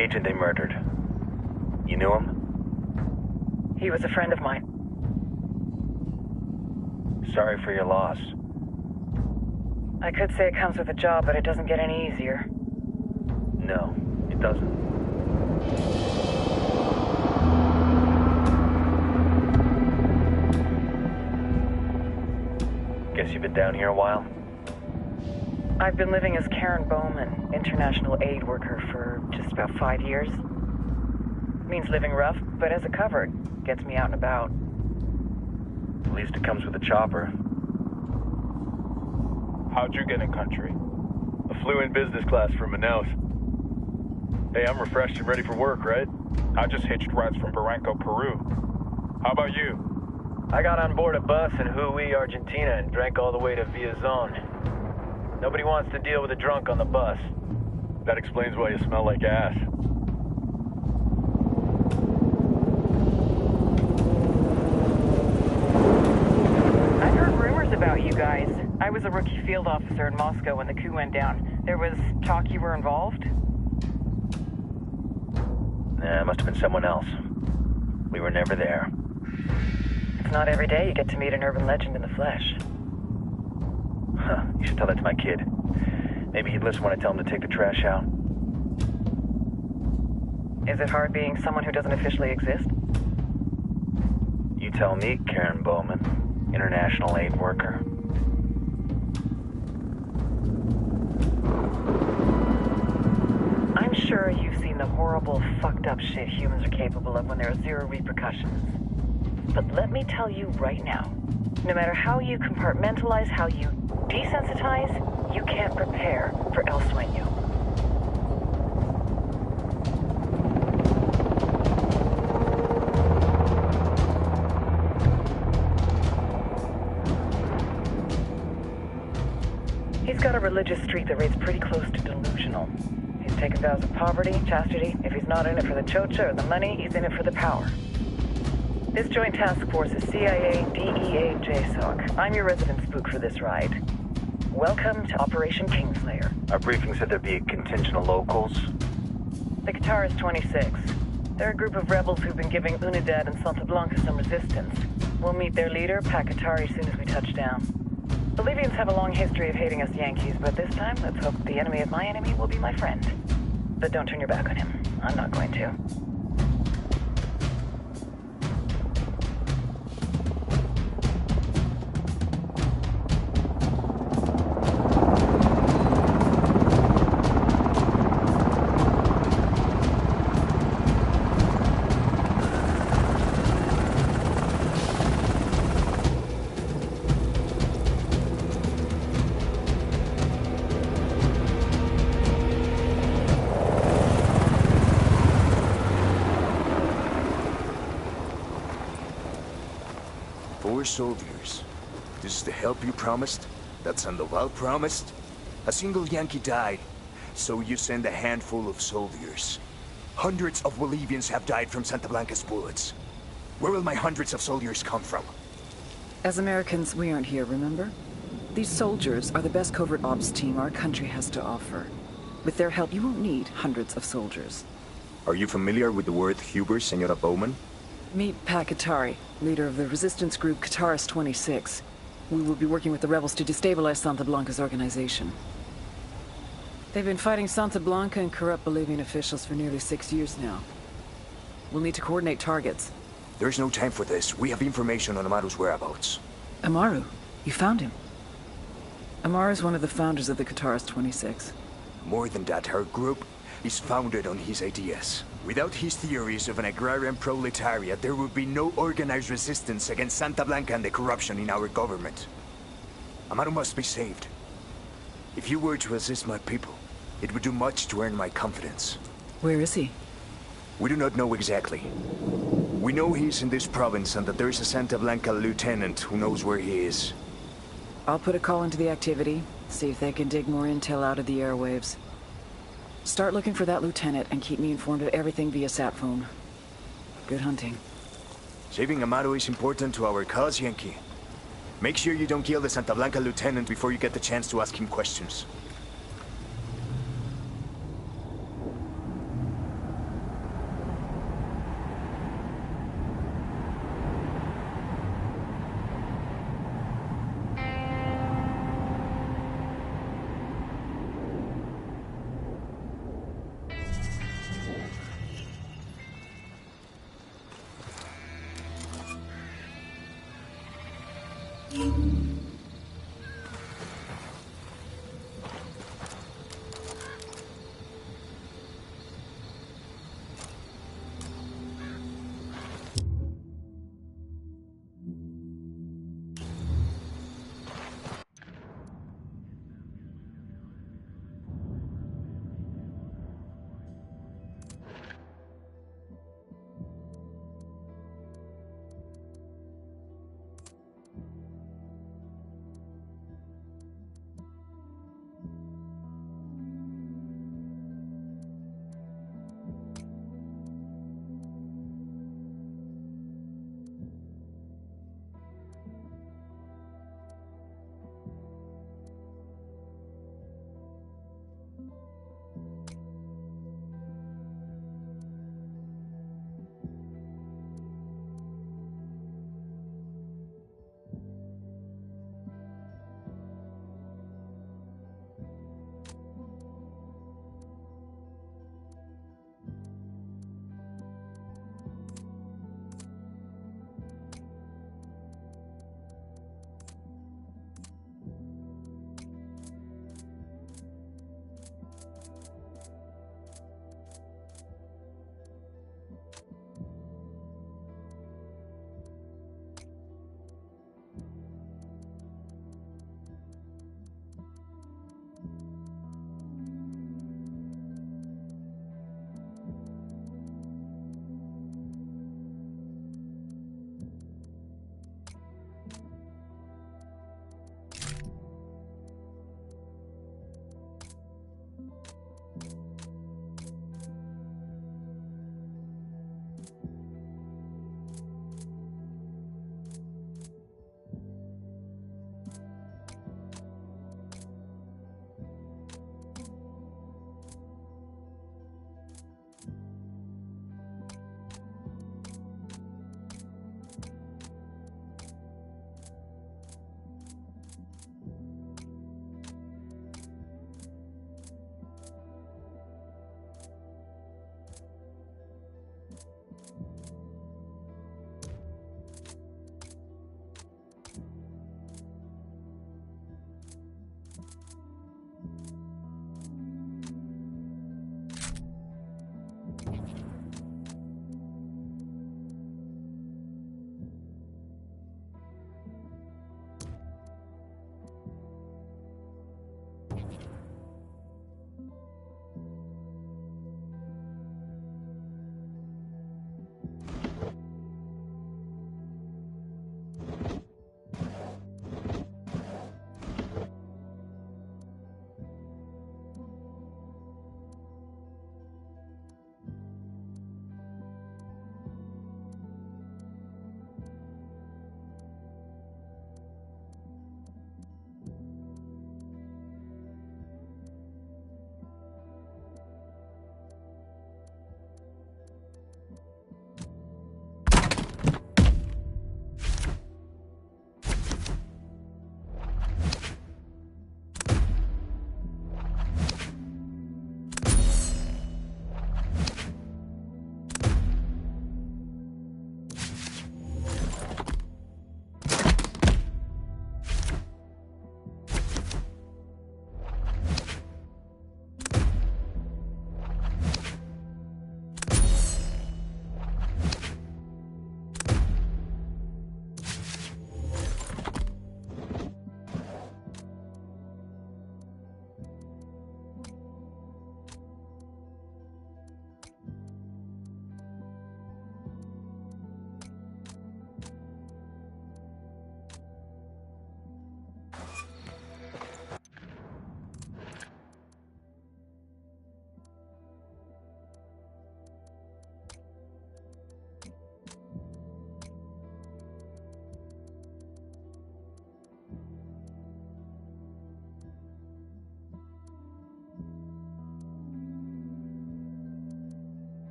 agent they murdered. You knew him? He was a friend of mine. Sorry for your loss. I could say it comes with a job, but it doesn't get any easier. No, it doesn't. Guess you've been down here a while? I've been living as Karen Bowman, international aid worker, for just about 5 years. Means living rough, but as a cover, gets me out and about. At least it comes with a chopper. How'd you get in country? I flew in business class from Manaus. Hey, I'm refreshed and ready for work, right? I just hitched rides from Barranco, Peru. How about you? I got on board a bus in Jujuy, Argentina, and drank all the way to Villazon. Nobody wants to deal with a drunk on the bus. That explains why you smell like ass. I've heard rumors about you guys. I was a rookie field officer in Moscow when the coup went down. There was talk you were involved? Nah, it must have been someone else. We were never there. It's not every day you get to meet an urban legend in the flesh. Huh, you should tell that to my kid. Maybe he'd listen when I tell him to take the trash out. Is it hard being someone who doesn't officially exist? You tell me, Karen Bowman, international aid worker. I'm sure you've seen the horrible, fucked up shit humans are capable of when there are zero repercussions. But let me tell you right now, no matter how you compartmentalize, how you desensitize, you can't prepare for El Sueño. He's got a religious streak that rates pretty close to delusional. He's taken vows of poverty, chastity. If he's not in it for the chocha or the money, he's in it for the power. This joint task force is CIA, DEA, JSOC. I'm your resident spook for this ride. Welcome to Operation Kingslayer. Our briefing said there'd be a contingent of locals. The Qatar is 26. They're a group of rebels who've been giving Unidad and Santa Blanca some resistance. We'll meet their leader, Pakatari, as soon as we touch down. Bolivians have a long history of hating us Yankees, but this time, let's hope the enemy of my enemy will be my friend. But don't turn your back on him. I'm not going to. Soldiers. This is the help you promised? That Sandoval promised? A single Yankee died, so you send a handful of soldiers. Hundreds of Bolivians have died from Santa Blanca's bullets. Where will my hundreds of soldiers come from? As Americans, we aren't here, remember? These soldiers are the best covert ops team our country has to offer. With their help, you won't need hundreds of soldiers. Are you familiar with the word Huber, Senora Bowman? Meet Pakatari, leader of the resistance group Qatar's 26. We will be working with the rebels to destabilize Santa Blanca's organization. They've been fighting Santa Blanca and corrupt Bolivian officials for nearly 6 years now. We'll need to coordinate targets. There's no time for this. We have information on Amaru's whereabouts. Amaru? You found him? Amaru is one of the founders of the Qatar's 26. More than that, her group is founded on his ideas. Without his theories of an agrarian proletariat, there would be no organized resistance against Santa Blanca and the corruption in our government. Amaru must be saved. If you were to assist my people, it would do much to earn my confidence. Where is he? We do not know exactly. We know he's in this province and that there is a Santa Blanca lieutenant who knows where he is. I'll put a call into the activity, see if they can dig more intel out of the airwaves. Start looking for that lieutenant and keep me informed of everything via sat phone. Good hunting. Saving Amaru is important to our cause, Yankee. Make sure you don't kill the Santa Blanca lieutenant before you get the chance to ask him questions.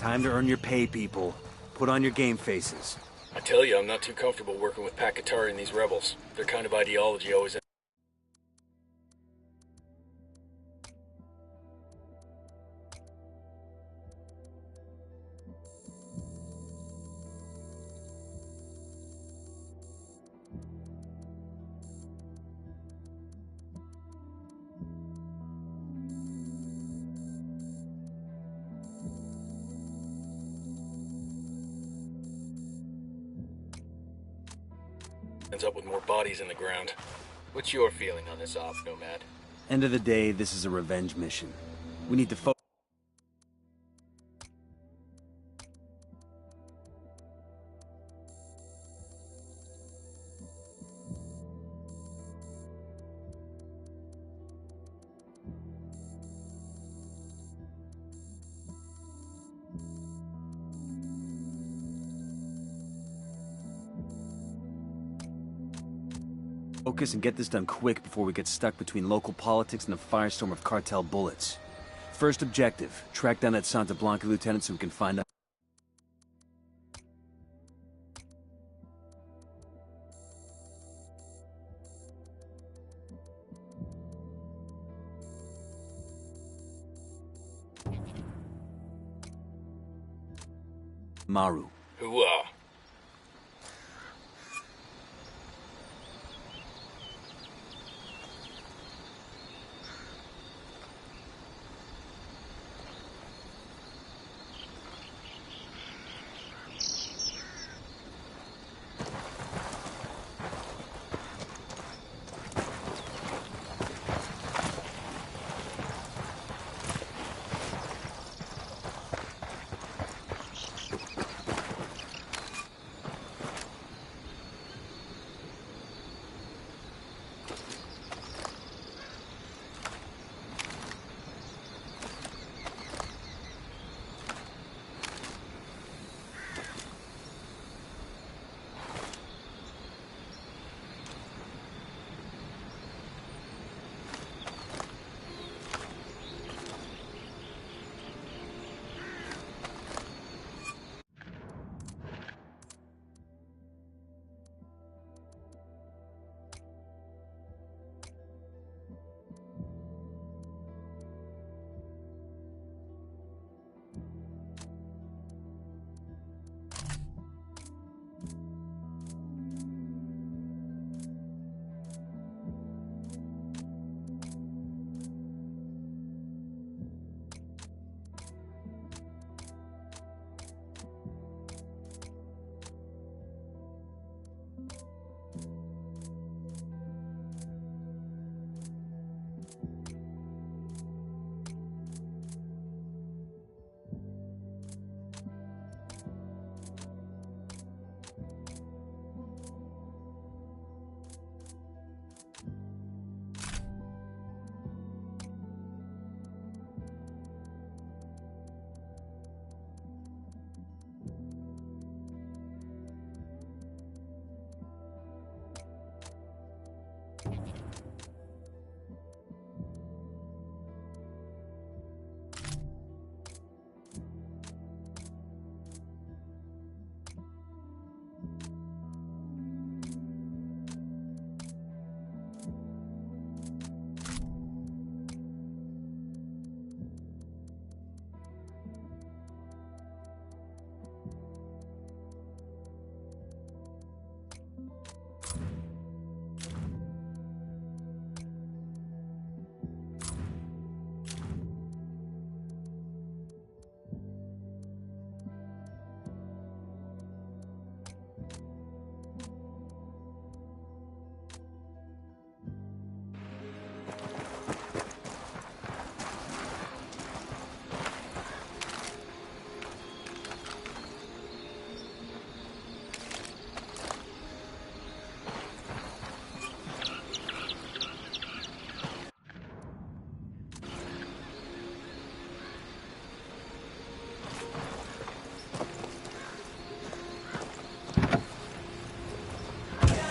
Time to earn your pay, people. Put on your game faces. I tell you, I'm not too comfortable working with ps4 and these rebels. Their kind of ideology always... ends up with more bodies in the ground. What's your feeling on this op, Nomad? End of the day, this is a revenge mission. We need to focus. Focus and get this done quick before we get stuck between local politics and a firestorm of cartel bullets. First objective, track down that Santa Blanca lieutenant so we can find out. Maru. Hooah.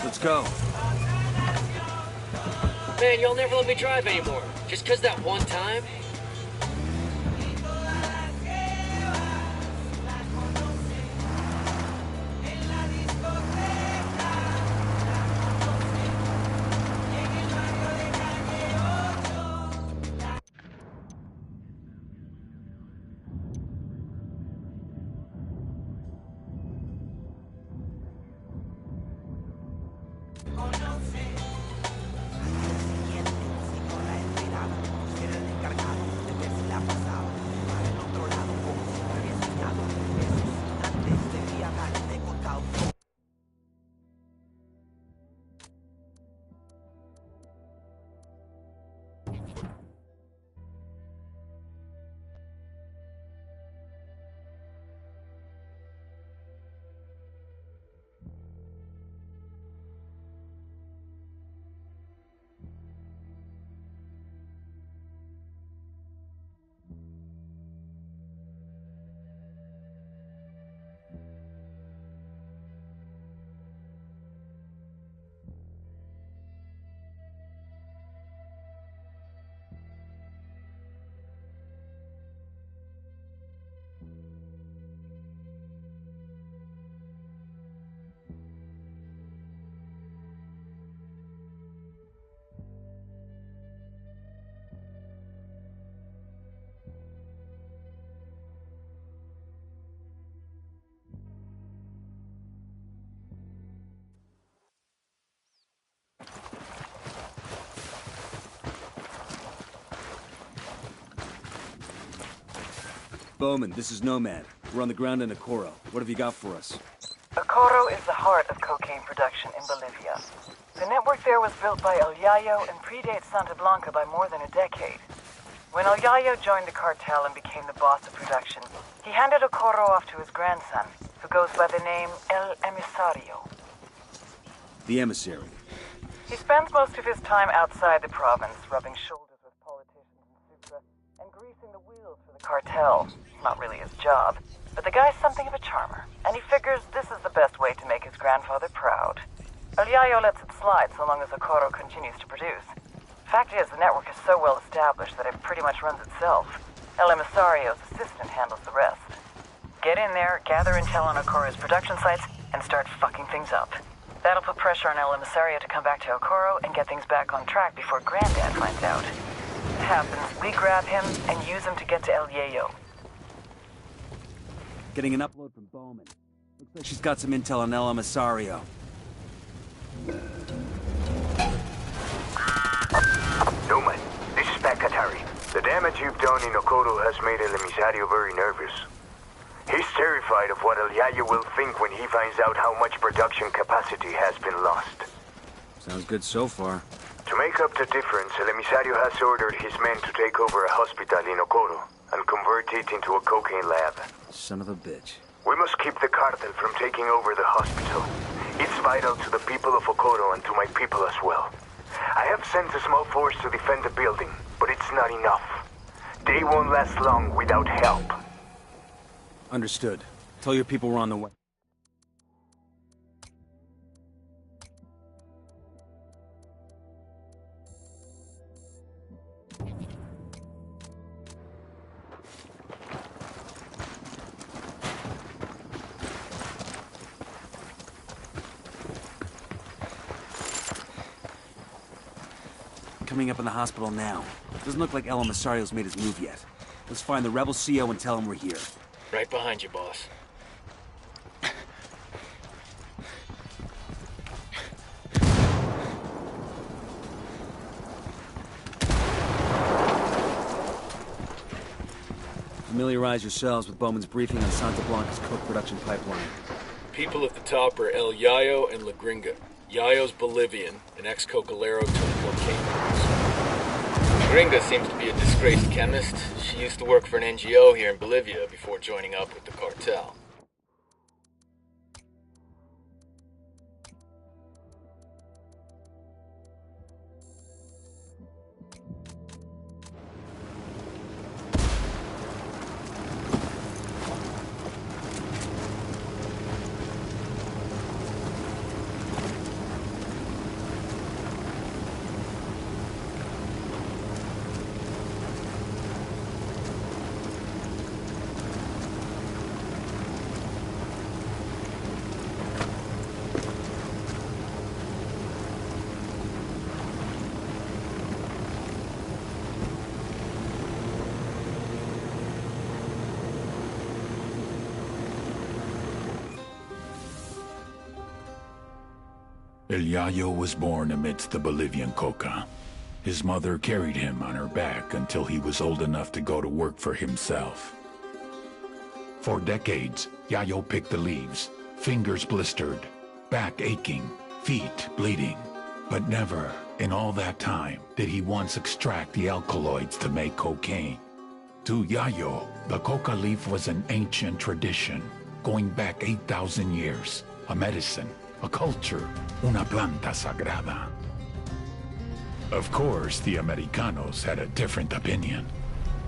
Let's go. Man, y'all never let me drive anymore. Just 'cause that one time? Bowman, this is Nomad. We're on the ground in Okoro. What have you got for us? Okoro is the heart of cocaine production in Bolivia. The network there was built by El Yayo and predates Santa Blanca by more than a decade. When El Yayo joined the cartel and became the boss of production, he handed Okoro off to his grandson, who goes by the name El Emisario. The emissary. He spends most of his time outside the province, rubbing shoulders with politicians in Sucre and greasing the wheels for the cartel. Not really his job, but the guy's something of a charmer, and he figures this is the best way to make his grandfather proud. El Yayo lets it slide so long as Okoro continues to produce. Fact is, the network is so well established that it pretty much runs itself. El Emisario's assistant handles the rest. Get in there, gather intel on Okoro's production sites, and start fucking things up. That'll put pressure on El Emisario to come back to Okoro and get things back on track before Granddad finds out. It happens, we grab him and use him to get to El Yayo. Getting an upload from Bowman. Looks like she's got some intel on El Emisario. Nomad, this is Katari. The damage you've done in Okoro has made El Emisario very nervous. He's terrified of what El Yayo will think when he finds out how much production capacity has been lost. Sounds good so far. To make up the difference, El Emisario has ordered his men to take over a hospital in Okoro and convert it into a cocaine lab. Son of a bitch. We must keep the cartel from taking over the hospital. It's vital to the people of Okoro and to my people as well. I have sent a small force to defend the building, but it's not enough. They won't last long without help. Understood. Tell your people we're on the way. Coming up in the hospital now. Doesn't look like El Emisario's made his move yet. Let's find the rebel CO and tell him we're here. Right behind you, boss. Familiarize yourselves with Bowman's briefing on Santa Blanca's coke production pipeline. People at the top are El Yayo and La Gringa. Yayo's Bolivian, an ex-cocalero turned cocaine producer. Gringa seems to be a disgraced chemist. She used to work for an NGO here in Bolivia before joining up with the cartel. El Yayo was born amidst the Bolivian coca. His mother carried him on her back until he was old enough to go to work for himself. For decades, Yayo picked the leaves, fingers blistered, back aching, feet bleeding. But never, in all that time, did he once extract the alkaloids to make cocaine. To Yayo, the coca leaf was an ancient tradition, going back 8,000 years, a medicine, a culture, una planta sagrada. Of course, the Americanos had a different opinion.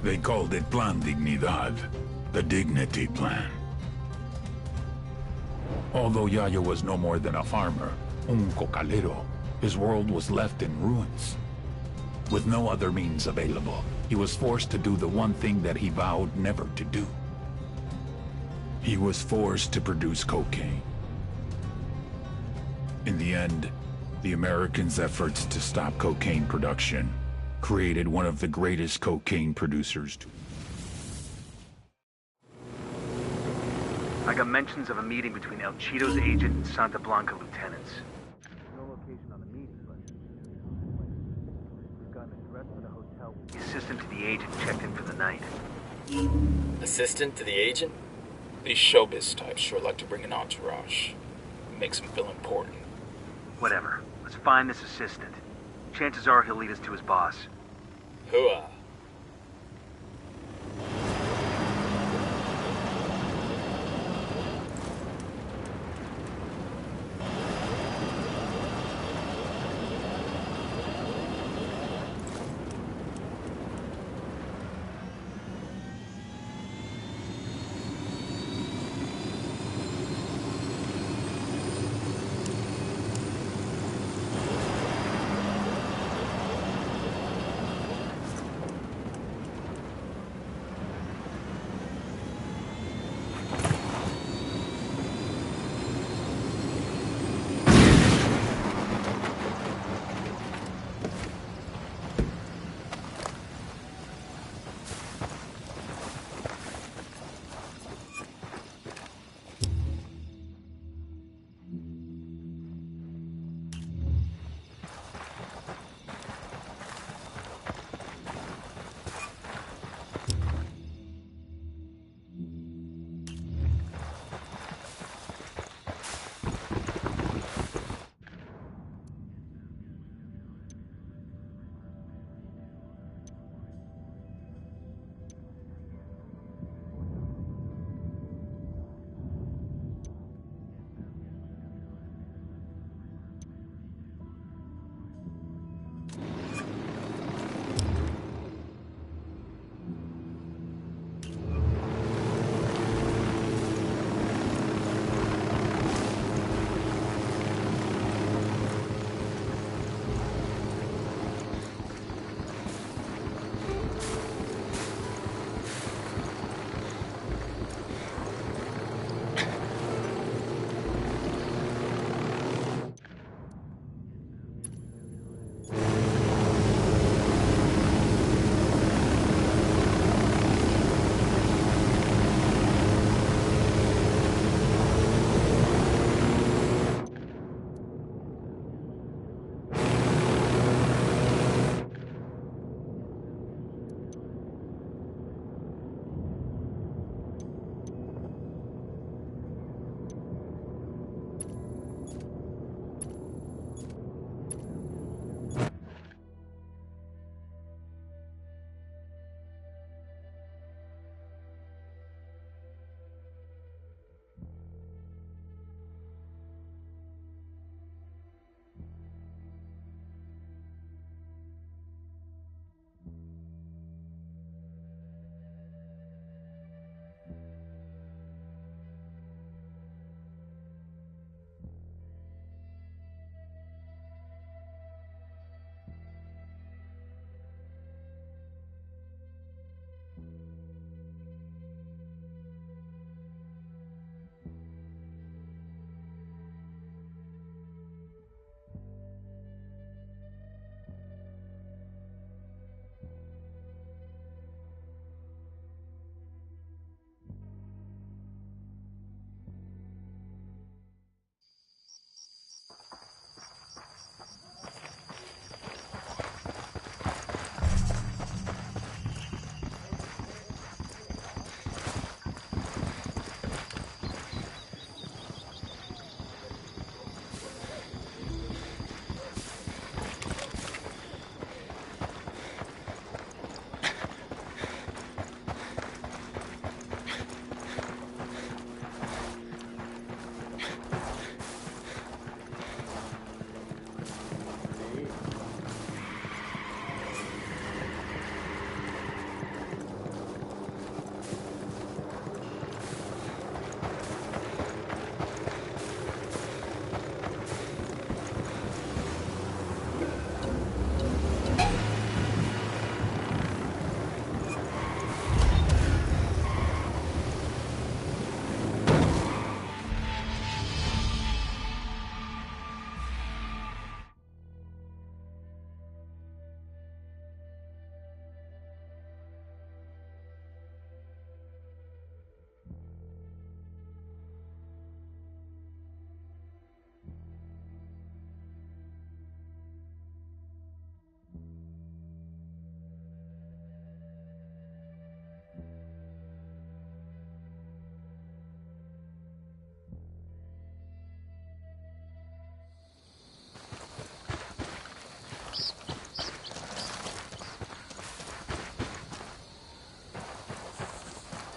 They called it Plan Dignidad, the Dignity Plan. Although Yayo was no more than a farmer, un cocalero, his world was left in ruins. With no other means available, he was forced to do the one thing that he vowed never to do. He was forced to produce cocaine. In the end, the Americans' efforts to stop cocaine production created one of the greatest cocaine producers to... I got mentions of a meeting between El Cheeto's agent and Santa Blanca lieutenants. No location on the meeting, but we've got an address for the hotel. The assistant to the agent checked in for the night. Assistant to the agent? These showbiz types sure like to bring an entourage. Makes them feel important. Whatever. Let's find this assistant. Chances are he'll lead us to his boss. Hooah.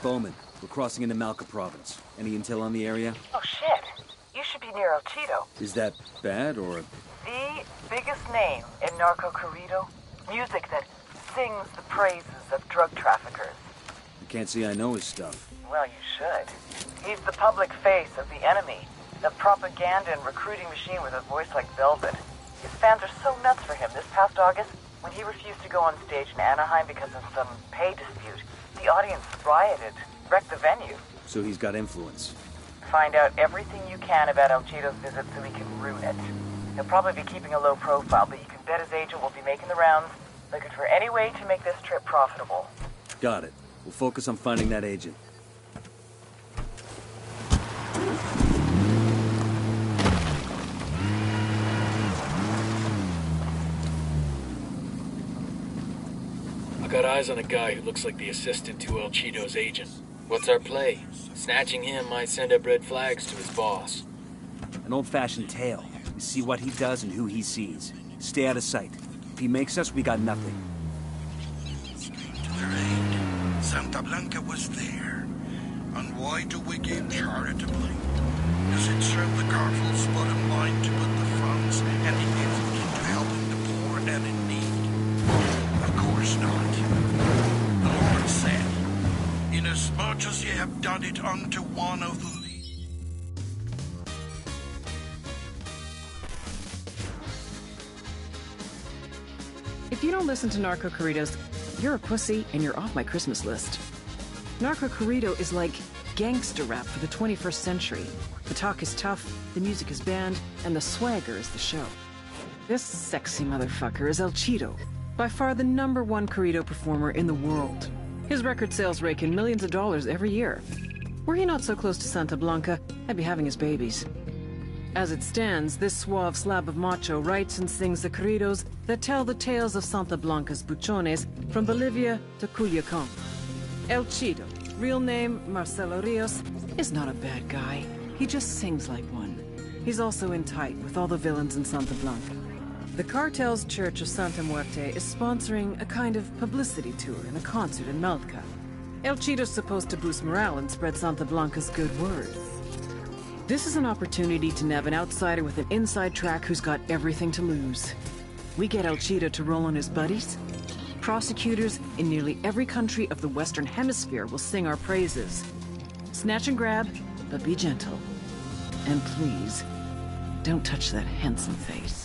Bowman. We're crossing into Malca province. Any intel on the area? Oh shit. You should be near El Cheeto. Is that bad, or...? The biggest name in Narco Corrido. Music that sings the praises of drug traffickers. You can't see I know his stuff. Well, you should. He's the public face of the enemy. The propaganda and recruiting machine with a voice like velvet. His fans are so nuts for him. This past August, when he refused to go on stage in Anaheim because of some pay dispute, the audience rioted, wrecked the venue. So he's got influence. Find out everything you can about El Cheeto's visit so we can ruin it. He'll probably be keeping a low profile, but you can bet his agent will be making the rounds, looking for any way to make this trip profitable. Got it. We'll focus on finding that agent. I got eyes on a guy who looks like the assistant to El Cheeto's agent. What's our play? Snatching him might send up red flags to his boss. An old-fashioned tale. We see what he does and who he sees. Stay out of sight. If he makes us, we got nothing. To their aid, Santa Blanca was there. And why do we give charitably? Does it serve the cartel's bottom line to put the funds and the effort into helping the poor and in need? Of course not. The Lord said, "Inasmuch as ye have done it unto one of the least." If you don't listen to Narco Corridos, you're a pussy and you're off my Christmas list. Narco Corrido is like gangster rap for the 21st century. The talk is tough, the music is banned, and the swagger is the show. This sexy motherfucker is El Cheeto, by far the #1 corrido performer in the world. His record sales rake in millions of dollars every year. Were he not so close to Santa Blanca, I'd be having his babies. As it stands, this suave slab of macho writes and sings the corridos that tell the tales of Santa Blanca's buchones from Bolivia to Culiacan. El Cheeto, real name Marcelo Rios, is not a bad guy. He just sings like one. He's also in tight with all the villains in Santa Blanca. The cartel's Church of Santa Muerte is sponsoring a kind of publicity tour and a concert in Malca. El Cheeto's supposed to boost morale and spread Santa Blanca's good word. This is an opportunity to nab an outsider with an inside track who's got everything to lose. We get El Cheeto to roll on his buddies. Prosecutors in nearly every country of the Western Hemisphere will sing our praises. Snatch and grab, but be gentle. And please, don't touch that handsome face.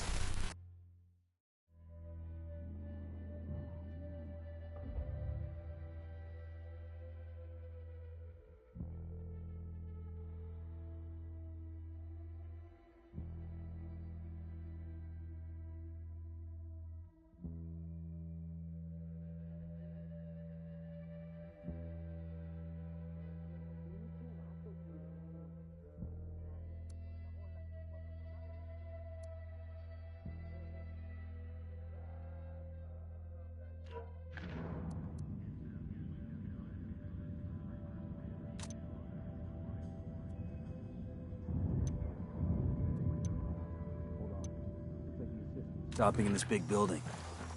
Stopping in this big building.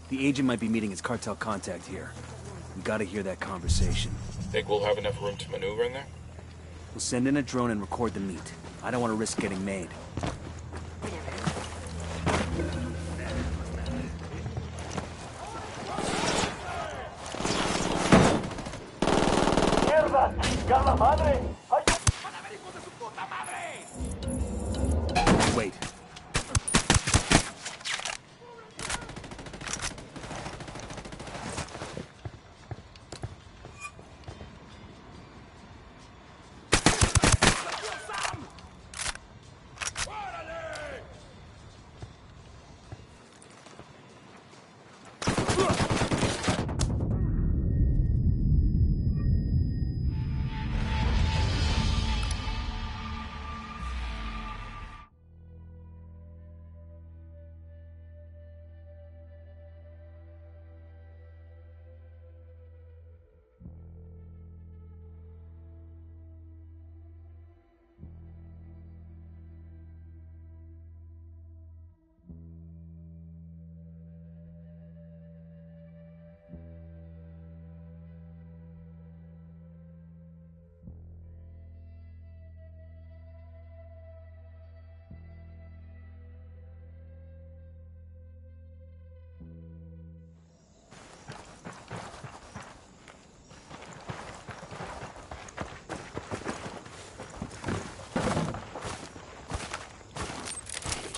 The agent might be meeting his cartel contact here. We gotta hear that conversation. Think we'll have enough room to maneuver in there? We'll send in a drone and record the meet. I don't want to risk getting made. Wait.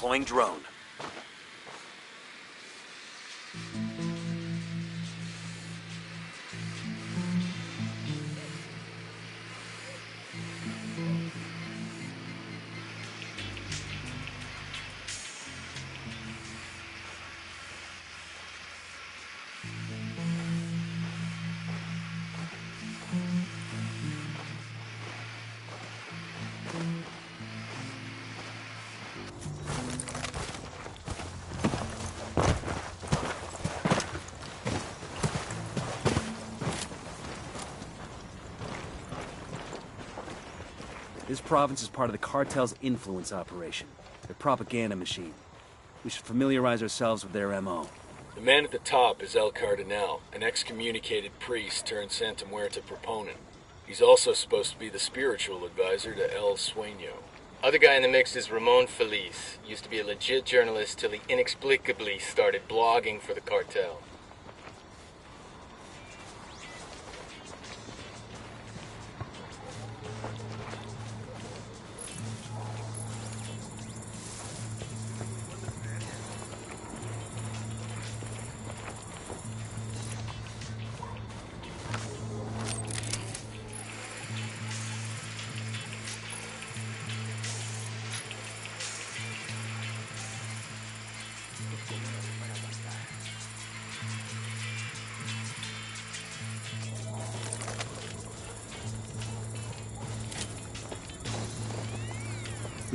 Deploying drone. This province is part of the cartel's influence operation, their propaganda machine. We should familiarize ourselves with their MO. The man at the top is El Cardinal, an excommunicated priest turned Santa Muerta proponent. He's also supposed to be the spiritual advisor to El Sueño. Other guy in the mix is Ramon Feliz. Used to be a legit journalist till he inexplicably started blogging for the cartel.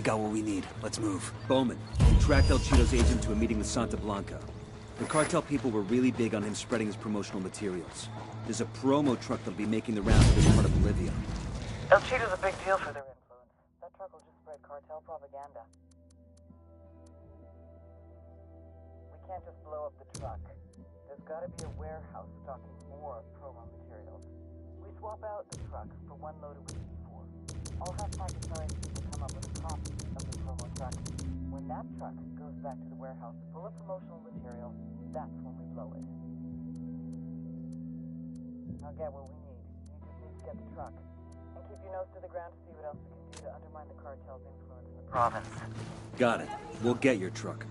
We got what we need. Let's move. Bowman, we tracked El Cheeto's agent to a meeting with Santa Blanca. The cartel people were really big on him spreading his promotional materials. There's a promo truck that'll be making the rounds of this part of Bolivia. El Cheeto's a big deal for their influence. That truck will just spread cartel propaganda. We can't just blow up the truck. There's gotta be a warehouse stocking more promo materials. We swap out the truck for one loaded with ps4. I'll have Pakistani people come up with a copy of the promo truck. When that truck goes back to the warehouse full of promotional material, that's when we blow it. I'll get what we need. You just need to get the truck. And keep your nose to the ground to see what else we can do to undermine the cartel's influence in the province. Got it. We'll get your truck.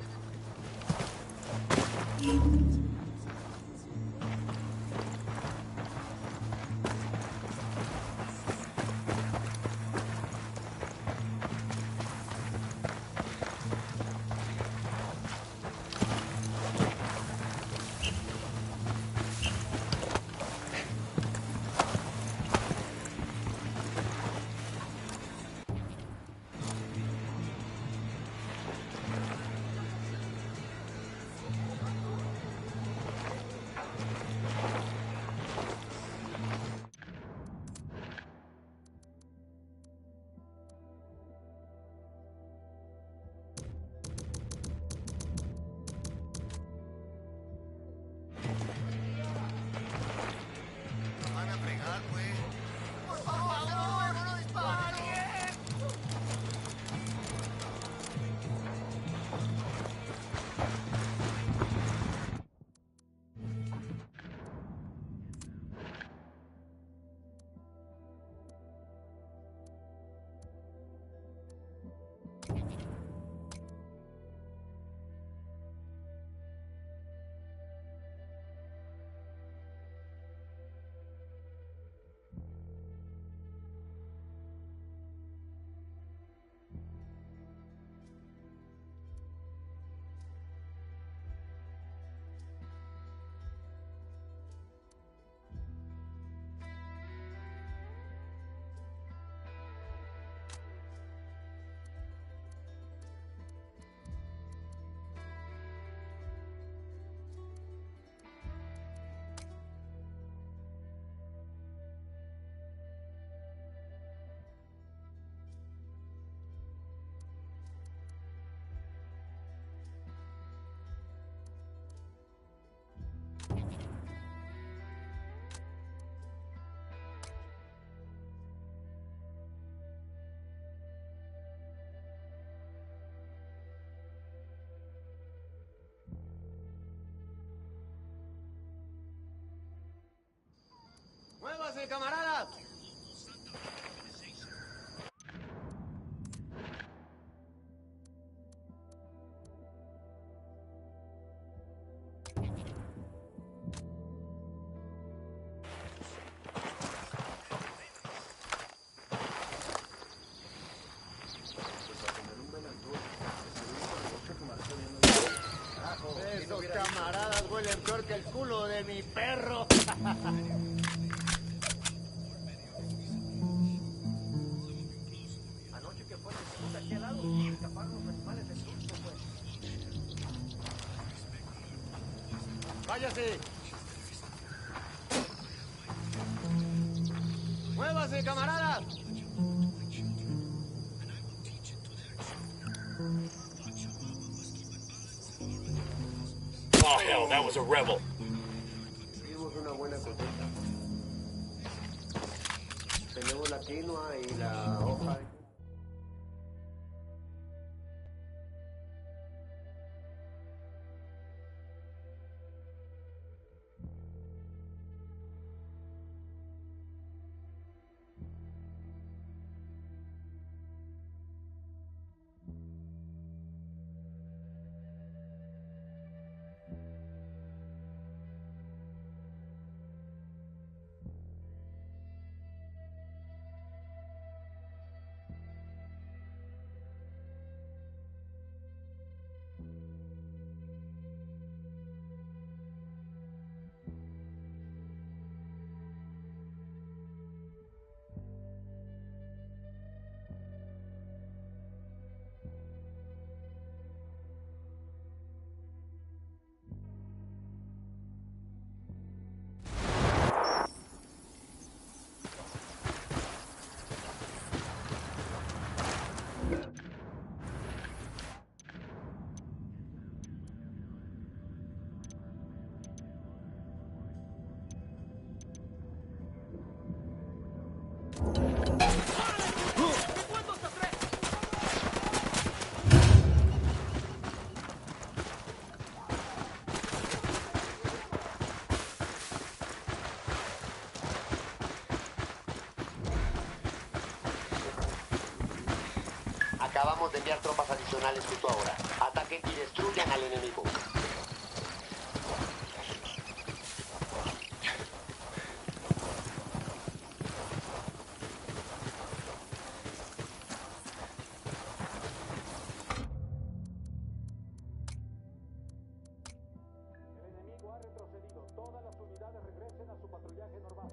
¡Muévase, camaradas! que el culo de mi perro. Anoche que fue aquí al lado, escaparon los animales del susto, pues. ¡Váyase! ¡Muévase, camarada! Oh, hell, that was a rebel. Tuvimos una buena cosecha. Tenemos la quinoa y la hoja de... Acabamos de enviar tropas adicionales justo ahora. Ataquen y destruyan al enemigo. El enemigo ha retrocedido. Todas las unidades regresen a su patrullaje normal.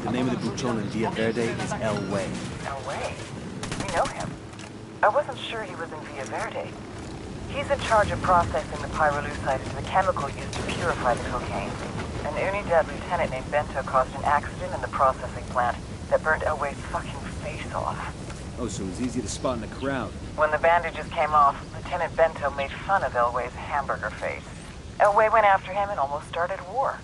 The name of the buchon in Villa Verde is El Way. El Way? We know him. I wasn't sure he was in Villa Verde. He's in charge of processing the pyrolusite into the chemical used to purify the cocaine. An Unidad lieutenant named Bento caused an accident in the processing plant that burned El Way's fucking face off. Oh, so it was easy to spot in the crowd. When the bandages came off, Lieutenant Bento made fun of El Way's hamburger face. El Way went after him and almost started war.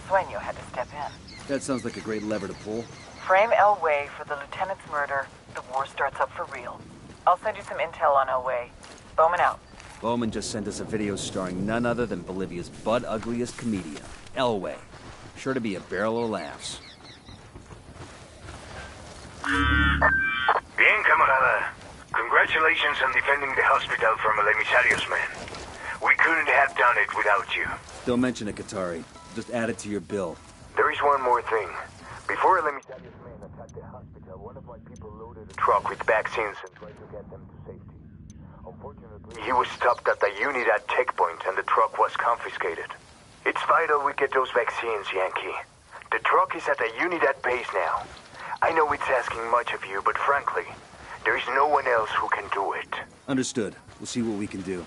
Sueño had to step in. That sounds like a great lever to pull. Frame El Way for the lieutenant's murder, the war starts up for real. I'll send you some intel on El Way. Bowman out. Bowman just sent us a video starring none other than Bolivia's butt-ugliest comedian, El Way. Sure to be a barrel of laughs. Bien, camarada. Congratulations on defending the hospital from El Emisario's men. We couldn't have done it without you. Don't mention it, Qatari. Just add it to your bill. There is one more thing. Before El Emisario's men attacked the hospital, one of my people loaded a truck with vaccines and tried to get them to safety. Unfortunately, he was stopped at the Unidad checkpoint and the truck was confiscated. It's vital we get those vaccines, Yankee. The truck is at the Unidad base now. I know it's asking much of you, but frankly, there is no one else who can do it. Understood. We'll see what we can do.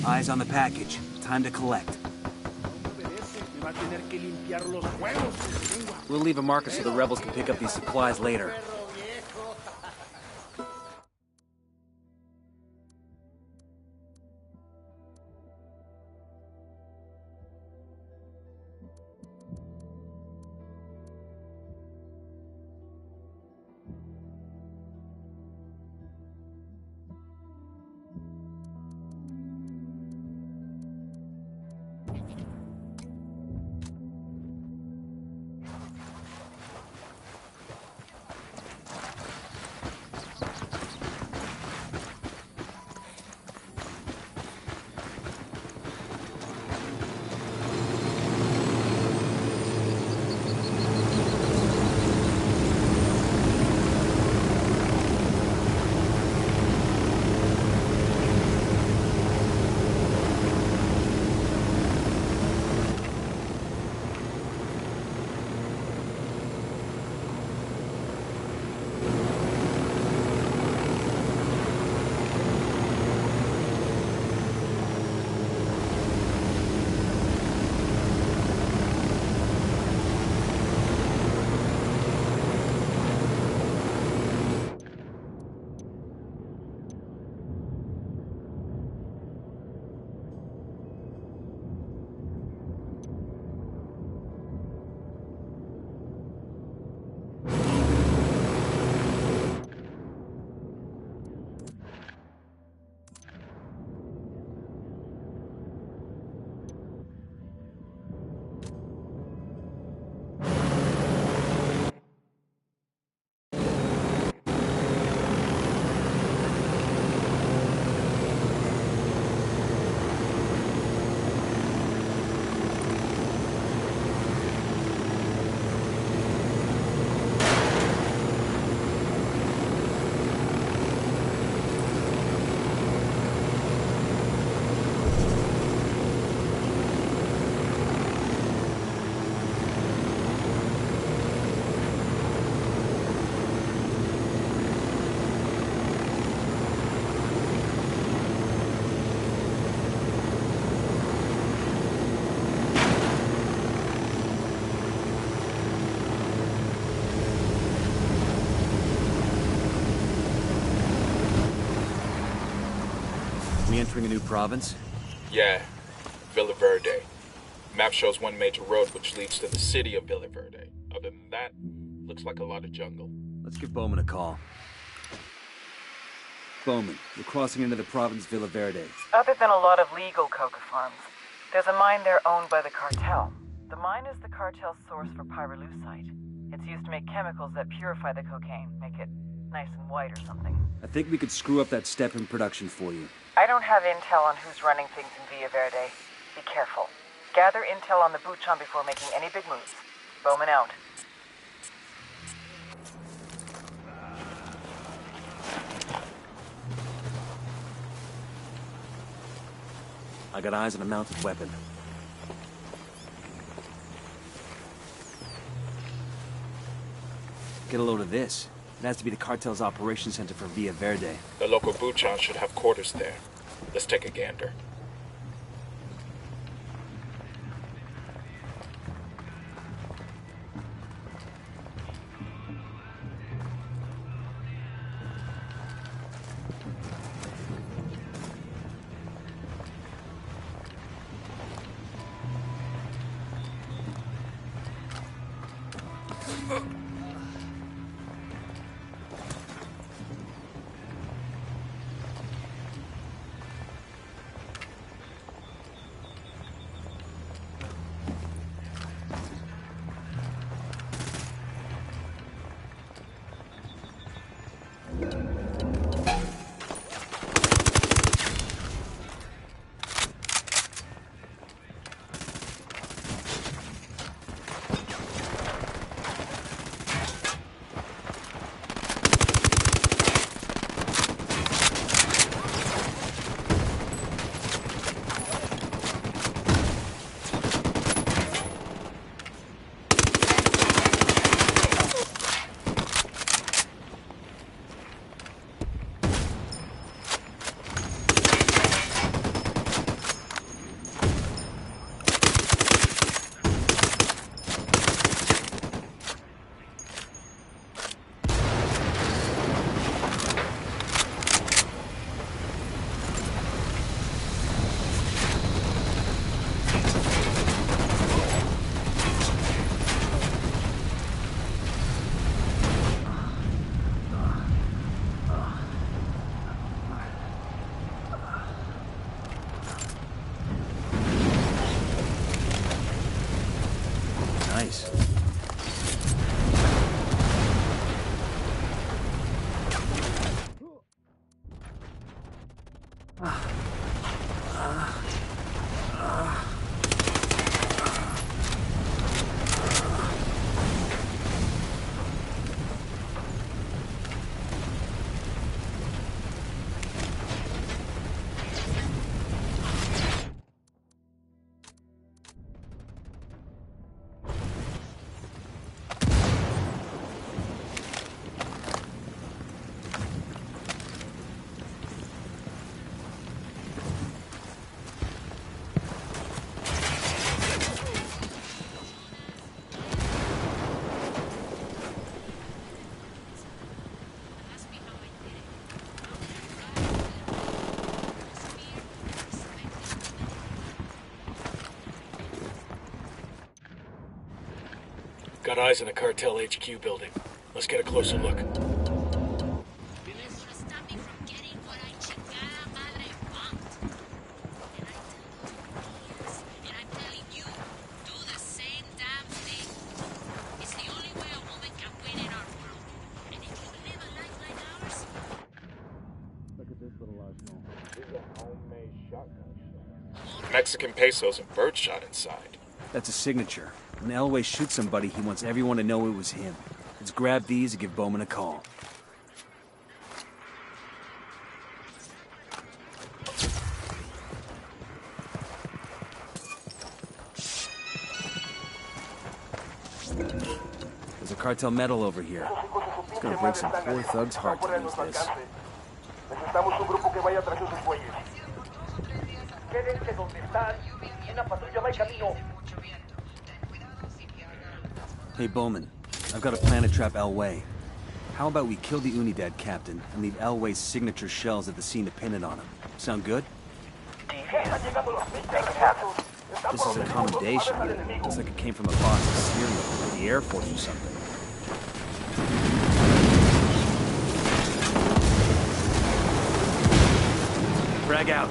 Eyes on the package. Time to collect. We'll leave a marker so the rebels can pick up these supplies later. We entering a new province? Yeah, Villa Verde. Map shows one major road which leads to the city of Villa Verde. Other than that, looks like a lot of jungle. Let's give Bowman a call. Bowman, we're crossing into the province Villa Verde. Other than a lot of legal coca farms, there's a mine there owned by the cartel. The mine is the cartel's source for pyrolusite. It's used to make chemicals that purify the cocaine, make it nice and white or something. I think we could screw up that step in production for you. I don't have intel on who's running things in Villa Verde. Be careful. Gather intel on the Buchan before making any big moves. Bowman out. I got eyes on a mounted weapon. Get a load of this. It has to be the cartel's operation center for Villa Verde. The local Buchan should have quarters there. Let's take a gander. Got eyes on a cartel HQ building. Let's get a closer look. Mexican pesos and birdshot inside. That's a signature. When Elway shoots somebody, he wants everyone to know it was him. Let's grab these and give Bowman a call. There's a cartel medal over here. It's gonna break some poor thug's heart to lose this. Necesitamos un grupo que vaya tras esos güeyes. Quédense donde están. Una patrulla va en camino. Hey Bowman, I've got a plan to trap Elway. How about we kill the Unidad captain and leave Elway's signature shells at the scene to pin it on him? Sound good? This is a commendation. Looks like it came from a boss of Syria, or the Air Force or something. Frag out.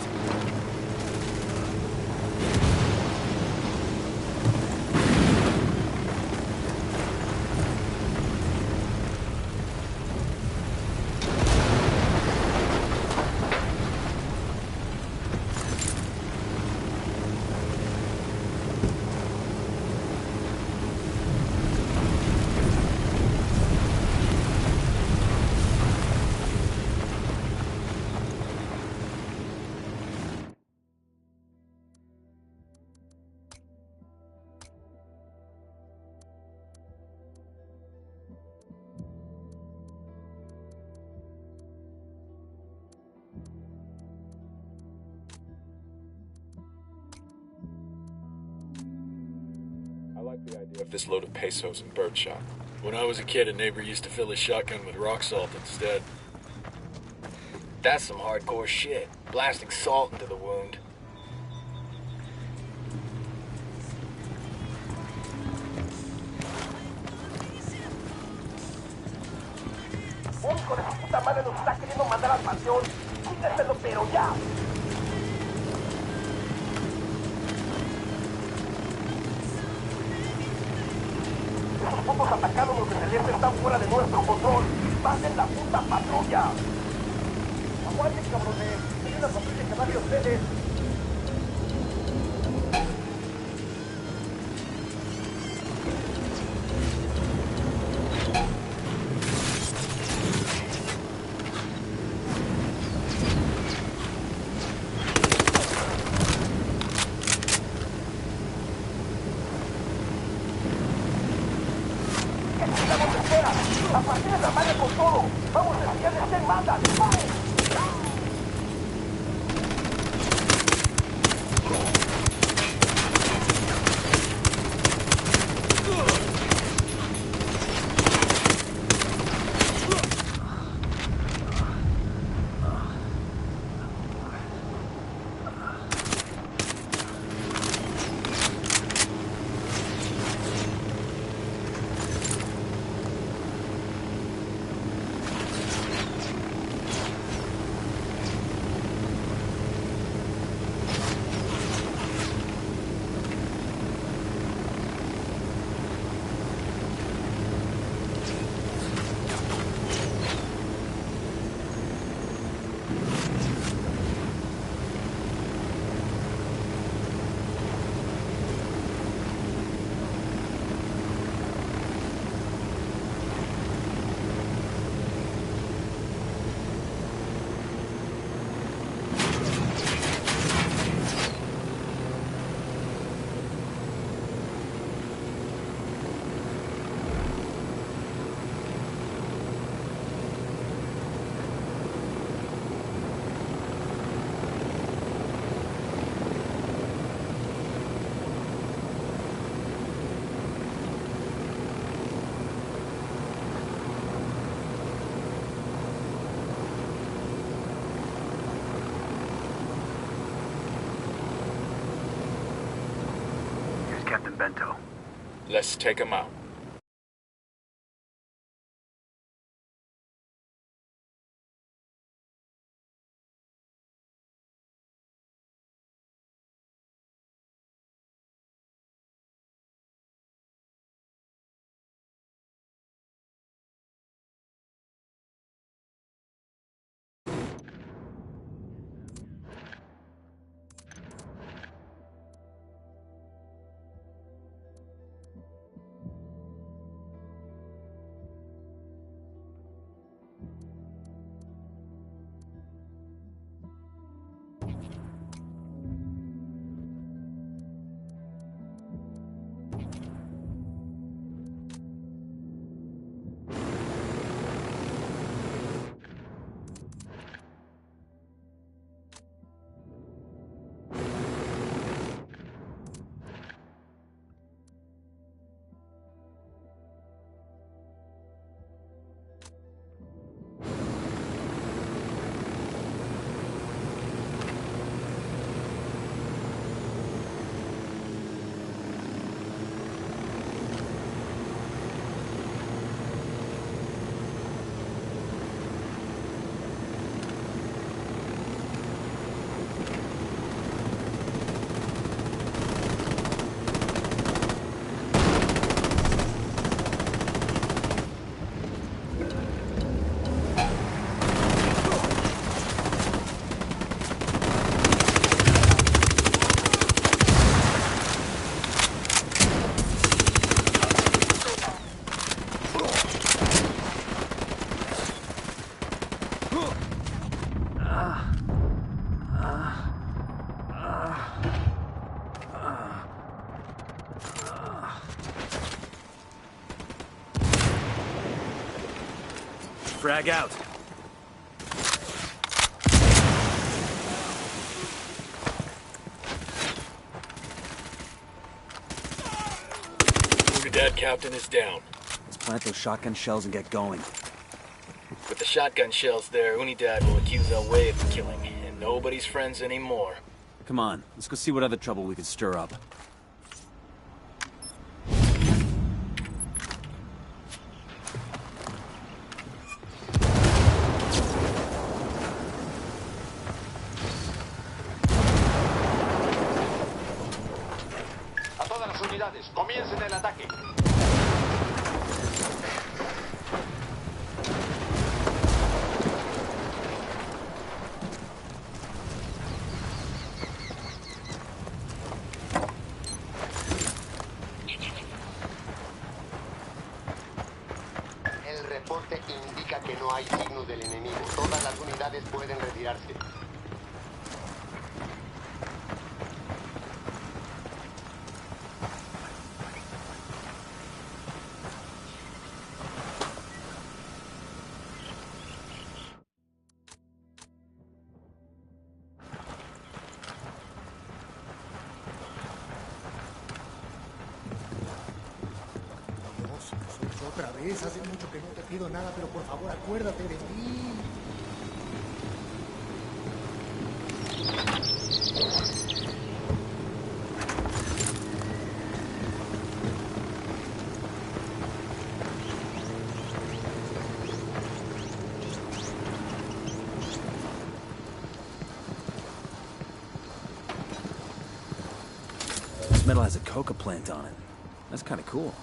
I like the idea of this load of pesos and birdshot. When I was a kid, a neighbor used to fill his shotgun with rock salt instead. That's some hardcore shit. Blasting salt into the wound. Un hijo de su puta madre nos está queriendo mandar al panteón. Quítaselo, pero ya. Esos putos atacándonos en el este están fuera de nuestro control. ¡Pasen la puta patrulla! ¡Aguanten, cabrones! Hay una patrulla que va de ustedes. ¡A partir de la madre con todo! ¡Vamos a enseñarles quién manda! ¡Vamos! Bento. Let's take him out. Frag out. Unidad captain is down. Let's plant those shotgun shells and get going. With the shotgun shells there, Unidad will accuse El Way of the killing, and nobody's friends anymore. Come on, let's go see what other trouble we can stir up. Comiencen el ataque. El reporte indica que no hay signos del enemigo. Todas las unidades pueden retirarse. Otra vez, hace mucho que no te pido nada, pero por favor acuérdate de mí. This metal has a coca plant on it. That's kind of cool.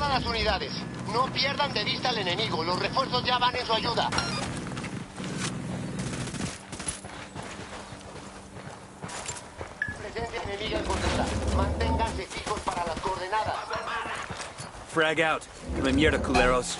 todas las unidades. No pierdan de vista al enemigo. Los refuerzos ya van en su ayuda. Presencia enemiga encontrada. Manténganse fijos para las coordenadas. Frag out. Come mierda, culeros.